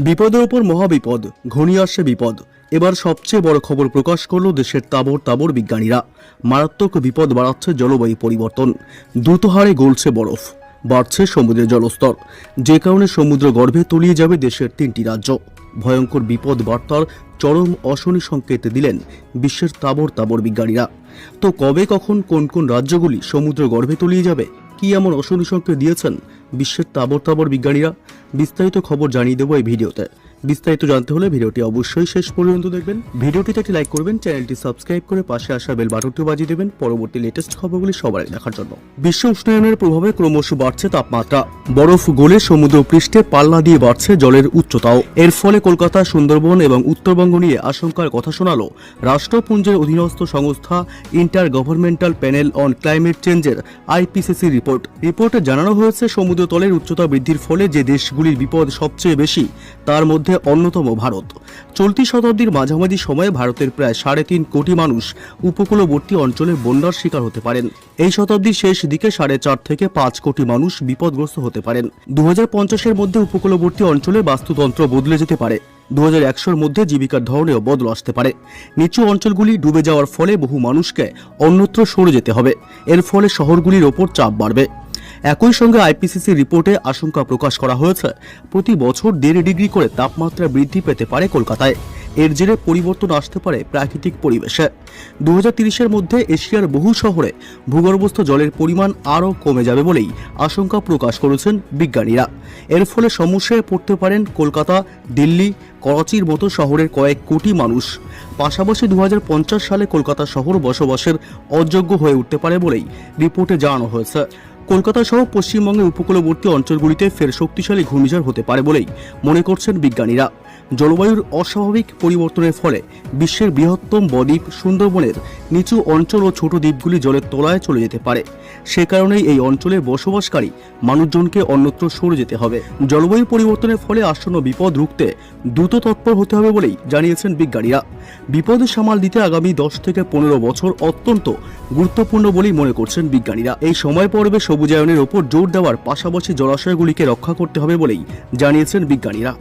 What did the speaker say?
বিপদের উপর মহাবিপদ, ঘনিয়ে আসছে বিপদ। এবার সবচেয়ে বড় খবর প্রকাশ করলো দেশের তাবড় তাবড় বিজ্ঞানীরা। মারাত্মক বিপদ বাড়াচ্ছে জলবায়ু পরিবর্তন। দ্রুত হারে গলছে বরফ, বাড়ছে সমুদ্রের জলস্তর, যে কারণে সমুদ্র গর্ভে তলিয়ে যাবে দেশের 3টি রাজ্য। ভয়ঙ্কর বিপদ বার্তার চরম অশনি সংকেত দিলেন বিশ্বের তাবড় তাবড় বিজ্ঞানীরা। তো কবে কখন কোন কোন রাজ্যগুলি সমুদ্র গর্ভে তলিয়ে যাবে, কি এমন অশনি সংকেত দিয়েছেন বিশ্বের তাবড় তাবড় বিজ্ঞানীরা? বিস্তারিত খবর জানিয়ে দেবো এই ভিডিওতে। বিস্তারিত জানতে হলে ভিডিওটি অবশ্যই শেষ পর্যন্ত দেখবেন। ভিডিওটিতে একটি লাইক করবেন, চ্যানেলটি সাবস্ক্রাইব করে পাশে আসা বেল বাটনটি বাজিয়ে দেবেন পরবর্তী লেটেস্ট খবরগুলি সবার আগে দেখার জন্য। বিশ্ব উষ্ণায়নের প্রভাবে ক্রমশ বাড়ছে তাপমাত্রা। বরফ গলে সমুদ্র পৃষ্ঠে পাল্লা দিয়ে বাড়ছে জলের উচ্চতাও। এর ফলে কলকাতা, সুন্দরবন এবং উত্তরবঙ্গ নিয়ে আশঙ্কার কথা শোনালো রাষ্ট্রপুঞ্জের অধীনস্থ সংস্থা inter governmental panel on climate চেঞ্জের IPCC রিপোর্টে জানানো হয়েছে, সমুদ্রতলের উচ্চতা বৃদ্ধির ফলে যে দেশগুলির বিপদ সবচেয়ে বেশি তার মধ্যে অন্যতম ভারত। চলতি শতাব্দীর মাঝামাঝি সময়ে ভারতের প্রায় 3.5 কোটি মানুষ উপকূলবর্তী অঞ্চলে বন্যার শিকার হতে পারেন। এই শতাব্দীর শেষ দিকে 4.5 থেকে 5 কোটি মানুষ বিপদগ্রস্ত হতে পারেন। 2050-এর মধ্যে উপকূলবর্তী অঞ্চলে বাস্তুতন্ত্র বদলে যেতে পারে। 2100-এর মধ্যে জীবিকার ধরনেও বদল আসতে পারে। নিচু অঞ্চলগুলি ডুবে যাওয়ার ফলে বহু মানুষকে অন্যত্র সরে যেতে হবে। এর ফলে শহরগুলির ওপর চাপ বাড়বে। একই সঙ্গে IPCC রিপোর্টে আশঙ্কা প্রকাশ করা হয়েছে, প্রতি বছর 1.5 ডিগ্রি করে তাপমাত্রা বৃদ্ধি পেতে পারে কলকাতায়। এর জেরে পরিবর্তন আসতে পারে প্রাকৃতিক পরিবেশে। 2030-এর মধ্যে এশিয়ার বহু শহরে ভূগর্ভস্থ জলের পরিমাণ আরও কমে যাবে বলেই আশঙ্কা প্রকাশ করেছেন বিজ্ঞানীরা। এর ফলে সমস্যায় পড়তে পারেন কলকাতা, দিল্লি, করাচির মতো শহরের কয়েক কোটি মানুষ। পাশাপাশি 2050 সালে কলকাতা শহর বসবাসের অযোগ্য হয়ে উঠতে পারে বলেই রিপোর্টে জানানো হয়েছে। কলকাতা সহ পশ্চিমবঙ্গের উপকূলবর্তী অঞ্চলগুলিতে ফের শক্তিশালী ঘূর্ণিঝড় হতে পারে বলেই মনে করছেন বিজ্ঞানীরা। জলবায়ুর অস্বাভাবিক পরিবর্তনের ফলে বিশ্বের বৃহত্তম বদ্বীপ সুন্দরবনের নিচু অঞ্চল ও ছোট দ্বীপগুলি জলের তলায় চলে যেতে পারে। সে কারণেই এই অঞ্চলে বসবাসকারী মানুষজনকে অন্যত্র সরে যেতে হবে। জলবায়ু পরিবর্তনের ফলে আসন্ন বিপদ রুখতে দ্রুত তৎপর হতে হবে বলেই জানিয়েছেন বিজ্ঞানীরা। বিপদ সামাল দিতে আগামী 10 থেকে 15 বছর অত্যন্ত গুরুত্বপূর্ণ বলেই মনে করছেন বিজ্ঞানীরা। এই সময় পর্বে সবুজায়নের ওপর জোর দেওয়ার পাশাপাশি জলাশয়গুলিকে রক্ষা করতে হবে বলেই জানিয়েছেন বিজ্ঞানীরা।